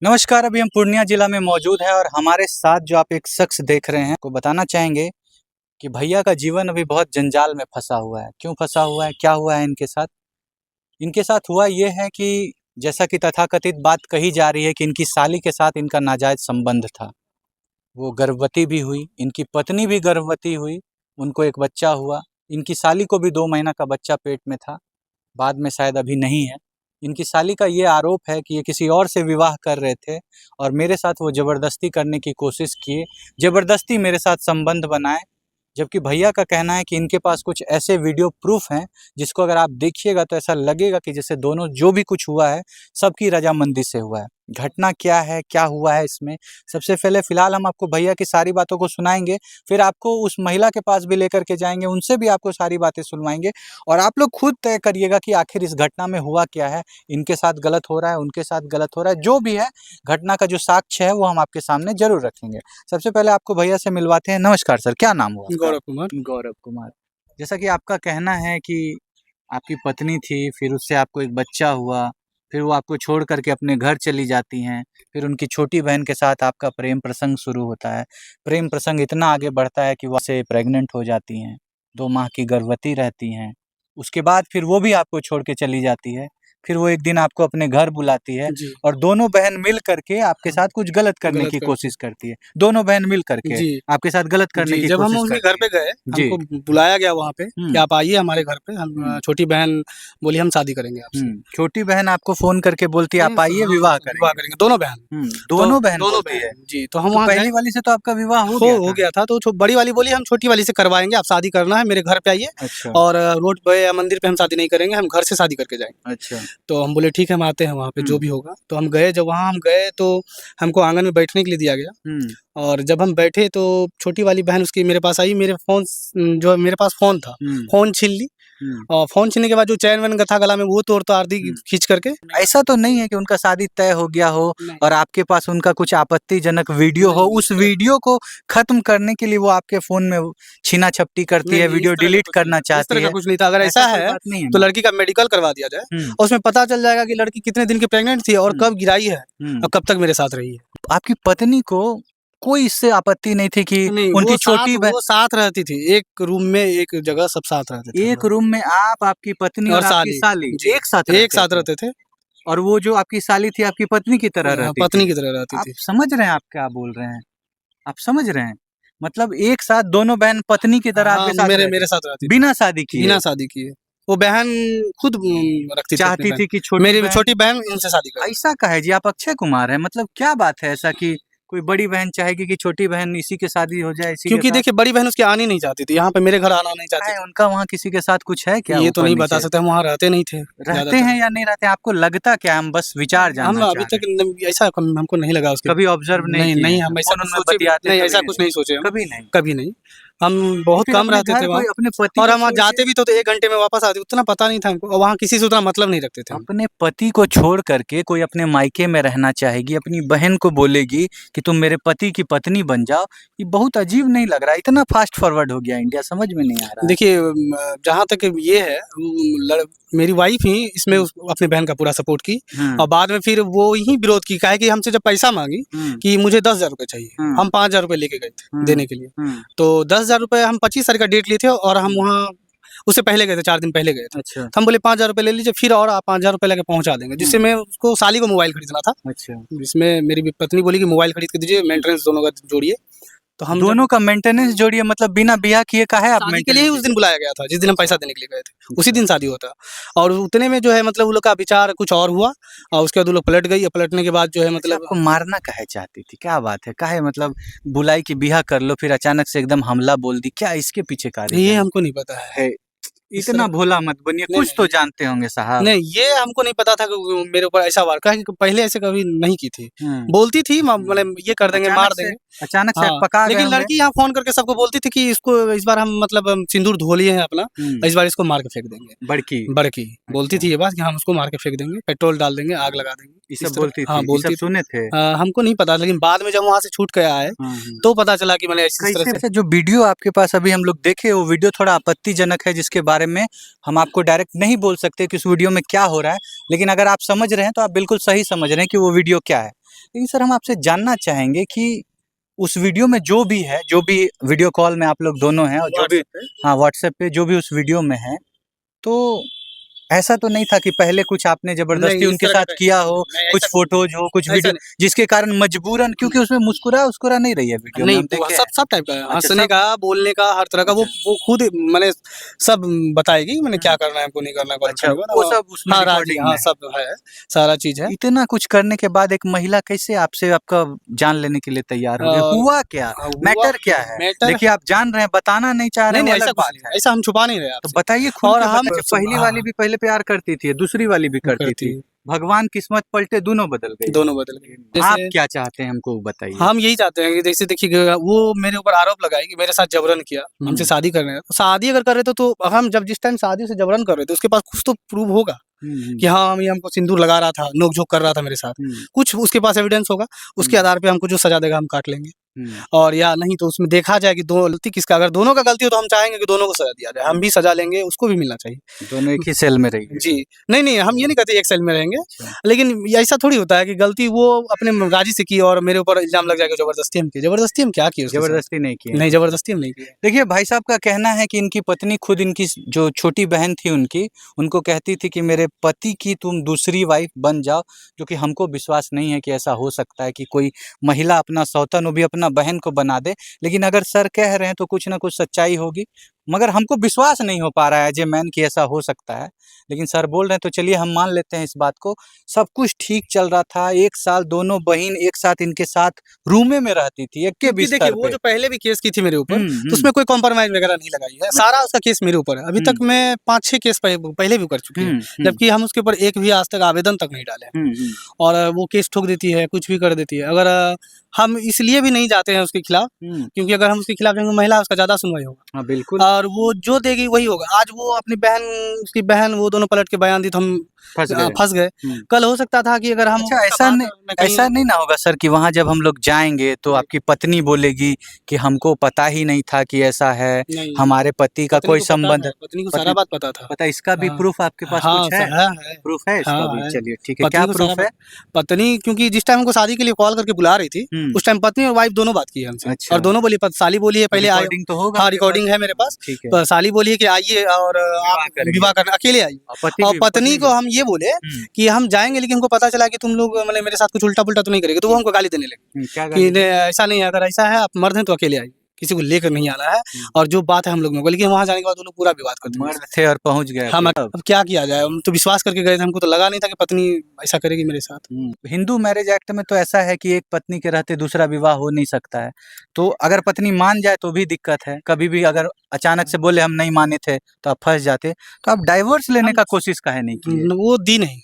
नमस्कार। अभी हम पूर्णिया जिला में मौजूद हैं और हमारे साथ जो आप एक शख्स देख रहे हैं को बताना चाहेंगे कि भैया का जीवन अभी बहुत जंजाल में फंसा हुआ है। क्यों फंसा हुआ है, क्या हुआ है इनके साथ? इनके साथ हुआ ये है कि जैसा कि तथाकथित बात कही जा रही है कि इनकी साली के साथ इनका नाजायज संबंध था। वो गर्भवती भी हुई, इनकी पत्नी भी गर्भवती हुई, उनको एक बच्चा हुआ। इनकी साली को भी 2 महीना का बच्चा पेट में था, बाद में शायद अभी नहीं है। इनकी साली का ये आरोप है कि ये किसी और से विवाह कर रहे थे और मेरे साथ वो ज़बरदस्ती करने की कोशिश किए, ज़बरदस्ती मेरे साथ संबंध बनाए। जबकि भैया का कहना है कि इनके पास कुछ ऐसे वीडियो प्रूफ हैं जिसको अगर आप देखिएगा तो ऐसा लगेगा कि जैसे दोनों जो भी कुछ हुआ है सबकी रजामंदी से हुआ है। घटना क्या है, क्या हुआ है इसमें, सबसे पहले फ़िलहाल हम आपको भैया की सारी बातों को सुनाएंगे, फिर आपको उस महिला के पास भी लेकर के जाएंगे, उनसे भी आपको सारी बातें सुनवाएंगे और आप लोग खुद तय करिएगा कि आखिर इस घटना में हुआ क्या है। इनके साथ गलत हो रहा है, उनके साथ गलत हो रहा है, जो भी है घटना का जो साक्ष्य है वो हम आपके सामने जरूर रखेंगे। सबसे पहले आपको भैया से मिलवाते हैं। नमस्कार सर, क्या नाम हुआ आपका? गौरव कुमार। गौरव कुमार। जैसा कि आपका कहना है कि आपकी पत्नी थी, फिर उससे आपको एक बच्चा हुआ, फिर वो आपको छोड़ करके अपने घर चली जाती हैं, फिर उनकी छोटी बहन के साथ आपका प्रेम प्रसंग शुरू होता है। प्रेम प्रसंग इतना आगे बढ़ता है कि वो से प्रेग्नेंट हो जाती हैं, 2 माह की गर्भवती रहती हैं। उसके बाद फिर वो भी आपको छोड़ के चली जाती है। फिर वो एक दिन आपको अपने घर बुलाती है जी, और दोनों बहन मिल करके आपके साथ कुछ गलत करने गलत की करते कोशिश करती है। दोनों बहन मिल करके जी, आपके साथ गलत करने जी, की जब हम कोशिश उनके करती घर पे है। गए, जी। हमको बुलाया गया वहाँ पे कि हुँ, आप आइए हमारे घर पे, हम हुँ, छोटी बहन बोली हम शादी करेंगे आपसे। छोटी बहन आपको फ़ोन करके बोलती है नहीं, आप आइए हाँ, विवाह विवाह करेंगे। करेंगे, दोनों बहन। तो दोनों बहन दोनों बोलती है। बहन, जी, तो हम तो वहाँ गए, पहली वाली से तो आपका विवाह हो गया हो था? गया था, तो बड़ी वाली बोली हम छोटी वाली से करवाएँगे, आप शादी करना है, मेरे घर पे आइए अच्छा, और रोड पे या मंदिर पे हम शादी नहीं करेंगे, हम घर से शादी करके जाएँगे। अच्छा। तो हम बोले ठीक है, हम आते हैं वहाँ पे, जो हुँ, भी होगा। तो हम गए, जब वहाँ हम गए तो हमको आँगन में बैठने के लिए दिया गया। हुँ, और जब हम बैठे तो छोटी वाली बहन उसकी मेरे पास आई, मेरे जो मेरे पास फ़ोन था, हुँ, फ़ोन छीन ली हुँ, और फ़ोन छीनने के बाद जो चैन-वैन था गला में वो तोड़-ताड़ दी हुँ। खींच करके। ऐसा तो नहीं है कि उनका शादी तय हो गया हो नहीं, और आपके पास उनका कुछ आपत्तिजनक वीडियो हो, नहीं, उस वीडियो को ख़त्म करने के लिए वो आपके फ़ोन में छीना-झपटी करती है, नहीं, इस वीडियो तरह का डिलीट कुछ नहीं करना था, इस चाहती तरह का है, कुछ नहीं था। अगर ऐसा ऐसा कोई है बात नहीं है तो ना? लड़की का मेडिकल करवा दिया जाए हुँ, और उसमें पता चल जाएगा कि लड़की कितने दिन की प्रेग्नेंट थी और हुँ, कब गिराई है हुँ। और कब तक मेरे साथ रही है। आपकी पत्नी को कोई इससे आपत्ति नहीं थी कि नहीं, उनकी छोटी बहन वो साथ रहती थी, एक रूम में एक जगह सब साथ रहते थे हम एक लोग रूम में आप, आपकी पत्नी और और आपकी साली। साली जी, एक साथ एक रहते साथ थे रहते थे, और वो जो आपकी साली थी आपकी पत्नी की तरह रहती थी। पत्नी की तरह रहती आप थी। समझ रहे हैं आप क्या बोल रहे हैं? आप समझ रहे हैं? मतलब एक साथ दोनों बहन पत्नी की तरह हाँ, आपके साथ मेरे रहती मेरे थी, साथ रहती थी, बिना शादी किए। बिना शादी किए। वो बहन खुद रखती थी अपनी चाहती बहन। थी कि छोटी मेरी बहन छोटी बहन उनसे शादी करे। ऐसा काहे जी? आप अक्षय कुमार हैं, मतलब क्या बात है ऐसा कि कोई बड़ी बहन चाहेगी कि छोटी बहन इसी के शादी हो जाए इसी के क्योंकि साथ? देखिए बड़ी बहन उसकी आनी नहीं चाहती थी, यहाँ पे मेरे घर आना नहीं चाहती काहे थी। उनका वहाँ किसी के साथ कुछ है क्या ये तो नहीं बता ऊपर-नीचे? सकते, हम वहाँ रहते नहीं थे रहते ज़्यादातर। हैं या नहीं रहते हैं? आपको लगता क्या है? हम बस विचार हम जानना अभी चाह रहे तक हैं। ऐसा हमको नहीं लगा उसके। कभी ऑब्ज़र्व नहीं नहीं, किए नहीं, हैं, हम ऐसा फ़ोन कुछ में सोचे भी बतियाते नहीं, कभी ऐसा नहीं कुछ थे? नहीं सोचे हम, कभी नहीं? कभी नहीं। हम तो बहुत फिर कम अपने रहते थे घर को वहाँ अपने पति और को हम वहाँ छोड़ के जाते भी तो 1 घंटे में वापस आते, उतना पता नहीं था हमको और वहाँ किसी से उतना मतलब नहीं रखते थे हम। अपने पति को छोड़ करके कोई अपने मायके में रहना चाहेगी, अपनी बहन को बोलेगी कि तुम मेरे पति की पत्नी बन जाओ, ये बहुत अजीब नहीं लग रहा है? इतना फ़ास्ट फ़ॉरवर्ड हो गया इंडिया, समझ में नहीं आ रहा है। देखिए जहाँ तक ये है मेरी वाइफ़ ही इसमें हुँ, अपनी बहन का पूरा सपोर्ट की हुँ, और बाद में फिर वो ही विरोध की, काहे कि हमसे जब पैसा माँगी हुँ, कि मुझे 10,000 रुपए चाहिए, हुँ, हम 5,000 रुपए लेके गए थे हुँ, देने के लिए। हुँ, तो 10,000 रुपए हम 25 तारीख का डेट लिए थे और हम हुँ, वहाँ उससे पहले गए थे, 4 दिन पहले गए थे। अच्छा, तो हम बोले 5,000 रुपए ले लीजिए फिर और आप 5,000 रुपए लेके पहुँचा देंगे, जिससे हुँ, मैं उसको साली को मोबाइल खरीदना था, अच्छा। जिसमें मेरी पत्नी बोली कि मोबाइल खरीद के दीजिए, मेंटेनेंस दोनों का जोड़िए। तो हम जब दोनों का मेंटेनेंस जोड़िए मतलब बिना ब्याह किए काहे आप शादी के लिए मेंटेनेंस ही उस दिन दीजिए? बुलाया गया था, जिस दिन हम अच्छा, पैसा देने के लिए गए थे, उसी अच्छा। दिन शादी होता। और उतने में जो है मतलब उन लोग का विचार कुछ और हुआ और उसके बाद वो लोग पलट गई और पलटने के बाद जो है अच्छा, मतलब आपको मारना काहे चाहती थी? क्या बात है? काहे मतलब बुलाई कि बिहा कर लो फिर अचानक से एकदम हमला बोल दी, क्या इसके पीछे का ये रीज़न हमको नहीं पता है। है? इस तरह इतना भोला मत बनिए, नहीं, कुछ तो नहीं, जानते होंगे साहब। नहीं, ये हमको नहीं पता था कि वो मेरे ऊपर ऐसा वार काहे कि पहले ऐसे कभी नहीं की थी। हुँ, बोलती थी हुँ। मतलब ये कर देंगे, मार देंगे। अचानक से हाँ, पका गए लेकिन होंगे। लड़की यहाँ फ़ोन करके सबको बोलती थी कि इसको इस बार हम मतलब सिंदूर धो लिए हैं अपना, हुँ, इस बार इसको मार के फेंक देंगे। बड़की। बड़की बोलती अच्छा, थी ये बात कि हम उसको मार के फेंक देंगे, पेट्रोल डाल देंगे, आग लगा देंगे, ये इस सब तरह बोलती हाँ, थी, ये सब बोलती थी। सुने थे? हमको नहीं पता लेकिन बाद में जब वहाँ से छूट के आए, हुँ, हुँ। तो पता चला कि मैंने इस तरह कैसे से वैसे जो वीडियो आपके पास अभी हम लोग देखे वो वीडियो थोड़ा आपत्तिजनक है जिसके बारे में हम आपको डायरेक्ट नहीं बोल सकते कि उस वीडियो में क्या हो रहा है, लेकिन अगर आप समझ रहे हैं तो आप बिल्कुल सही समझ रहे हैं कि वो वीडियो क्या है। लेकिन सर हम आपसे जानना चाहेंगे कि उस वीडियो में जो भी है, जो भी वीडियो कॉल में आप लोग दोनों हैं और जो भी हाँ व्हाट्सएप पे जो भी उस वीडियो में है, तो ऐसा तो नहीं था कि पहले कुछ आपने जबरदस्ती नहीं, इस उनके तरह का साथ नहीं, किया हो, नहीं, कुछ ऐसा फोटोज हो, कुछ ऐसा वीडियो नहीं। जिसके कारण मजबूरन, क्योंकि उसमें मुस्कुरा नहीं रही है वीडियो में, नहीं, हम वो देखे हैं। सब टाइप का है, अच्छा, हँसने सब का, बोलने का, हर तरह का वो अच्छा। वो खुद मैंने सब बताएगी मैंने क्या हुँ। करना है, हमको नहीं करना है, कॉल अच्छा, करने के वो बाद। सब उसमें हाँ, राज़ी रिकॉर्डिंग हाँ, में है। सब है, सारा चीज़ है। इतना कुछ करने के बाद एक महिला कैसे आपसे आपका जान लेने के लिए तैयार हो गई? और हुआ क्या? हुआ मैटर क्या है? मैटर देखिए आप जान रहे हैं, बताना नहीं चाह रहे नहीं, हैं, नहीं वो ऐसा अलग कुछ बात नहीं है। है, ऐसा हम छुपा नहीं रहे तो आपसे। बताइए खुल और के हम बताइए। पहली वाली भी पहले प्यार करती थी, दूसरी वाली भी करती करती थी। भगवान किस्मत पलटे दोनों बदल गई। दोनों बदल गए। आप जैसे क्या चाहते हैं हमको बताइए? हम यही चाहते हैं कि जैसे देखिए वो मेरे ऊपर आरोप लगाई कि मेरे साथ जबरन किया, हमसे हुँ। शादी कर रहे हैं। शादी अगर कर रहे थे तो हम जब जिस टाइम शादी से जबरन कर रहे थे उसके पास कुछ तो प्रूव होगा हुँ, हुँ। कि हाँ, ये हमको सिंदूर लगा रहा था, नोक-झोंक कर रहा था मेरे साथ। हुँ, कुछ उसके पास एविडेंस होगा, उसके हुँ, आधार पे हमको जो सज़ा देगा हम काट लेंगे। हुँ, और या नहीं तो उसमें देखा जाए कि दो गलती किसका, अगर दोनों का गलती हो तो हम चाहेंगे कि दोनों को सज़ा दिया जाए। हम भी सज़ा लेंगे, उसको भी मिलना चाहिए। दोनों एक ही सेल में रहिए। जी। नहीं, नहीं, हम ये नहीं कहते एक सेल में रहेंगे, अच्छा। लेकिन ये ऐसा थोड़ी होता है कि गलती वो अपने राज़ी से की और मेरे ऊपर इल्ज़ाम लग जाएगा ज़बरदस्ती हम किए। ज़बरदस्ती हम क्या किए उसके साथ? ज़बरदस्ती नहीं किए नहीं, हैं। ज़बरदस्ती हम नहीं किए। देखिए भाई साहब का कहना है कि इनकी पत्नी खुद इनकी जो छोटी बहन थी उनकी, उनको कहती थी कि मेरे पति की तुम दूसरी वाइफ़ बन जाओ, जो कि हमको विश्वास नहीं है कि ऐसा हो सकता है कि कोई महिला अपना सौतन वो भी अपना बहन को बना दे। लेकिन अगर सर कह रहे हैं तो कुछ न कुछ सच्चाई होगी, मगर हमको विश्वास नहीं हो पा रहा है एज़ ए मैन कि ऐसा हो सकता है। लेकिन सर बोल रहे हैं तो चलिए हम मान लेते हैं इस बात को। सब कुछ ठीक चल रहा था, 1 साल दोनों बहिन एक साथ इनके साथ रूमे में रहती थी, एक के क्योंकि देखिए बिस्तर वो पे। जो पहले भी केस की थी मेरे ऊपर, हुँ, तो हुँ। उसमें कोई कॉम्प्रोमाइज़ वगैरह नहीं लगाई है। सारा उसका केस मेरे ऊपर है। अभी हुँ। तक मैं 5-6 केस पहले भी कर चुकी है, हुँ, हुँ, जबकि हम उसके ऊपर एक भी आज तक आवेदन तक नहीं डाले हैं। हुँ, हुँ, और वो केस ठोक देती है, कुछ भी कर देती है। अगर हम इसलिए भी नहीं जाते हैं उसके खिलाफ, हुँ। क्योंकि अगर हम उसके खिलाफ जाएँगे महिला उसका ज़्यादा सुनवाई होगा। हाँ, बिल्कुल, और वो जो देगी वही होगा। आज वो अपनी बहन उसकी बहन वो दोनों पलट के बयान दी तो हम फँस गए। फँस गए। हुँ। कल हो सकता था कि अगर हम अच्छा उसका ऐसा बात नहीं मैं कहीं ऐसा नहीं ना होगा सर कि वहाँ जब हम लोग जाएँगे तो जी, आपकी पत्नी बोलेगी कि हमको पता ही नहीं था कि ऐसा है, नहीं, हमारे पति का पत्नी कोई को पता संबंध है, है। पत्नी को सारा पत्नी बात पता था। पता है इसका भी हाँ, प्रूफ़ आपके पास हाँ, कुछ है? है। प्रूफ़ है इसका हाँ, भी? है। चलिए ठीक है, क्या पत्नी को सारा प्रूफ़ है? पत्नी क्योंकि जिस टाइम हमको शादी के लिए कॉल करके बुला रही थी, हुँ, उस टाइम पत्नी और वाइफ़ दोनों बात की है हमसे और अच्छा, दोनों बोली साली बोली है तो पहले आए रिकॉर्डिंग तो होगा हाँ, आपके पास? रिकॉर्डिंग है मेरे पास। ठीक है, साली बोली है कि आइए और आप विवाह करेंगे विवाह करने अकेले आइए। और पति और भी पत्नी पत्नी को भी? हम ये बोले हुँ, कि हम जाएँगे लेकिन हमको पता चला कि तुम लोग मतलब मेरे साथ कुछ उल्टा-पुल्टा तो नहीं करेंगे, तो वो हमको गाली देने लगी क्या कि गाली ने दी? ऐसा नहीं है, अगर ऐसा है आप मर्द हैं तो अकेले आइए, किसी को लेकर नहीं आना है हुँ, और जो बात है हम लोग में होगा। लेकिन वहाँ जाने के बाद वो लोग पूरा विवाद कर देंगे। मर्द थे और पहुँच गए हम अकेले। अब क्या किया जाए? हम तो विश्वास करके गए थे, हमको तो लगा नहीं था कि पत्नी ऐसा करेगी मेरे साथ। हिंदू मैरिज एक्ट में तो ऐसा है कि एक पत्नी के रहते दूसरा विवाह हो नहीं सकता है। तो अगर पत्नी मान जाए तो भी दिक्कत है। कभी भी अगर अचानक से बोले हम नहीं माने थे तो आप फँस जाते। तो आप डाइवोर्स लेने हम का कोशिश काहे नहीं किए? वो दी नहीं।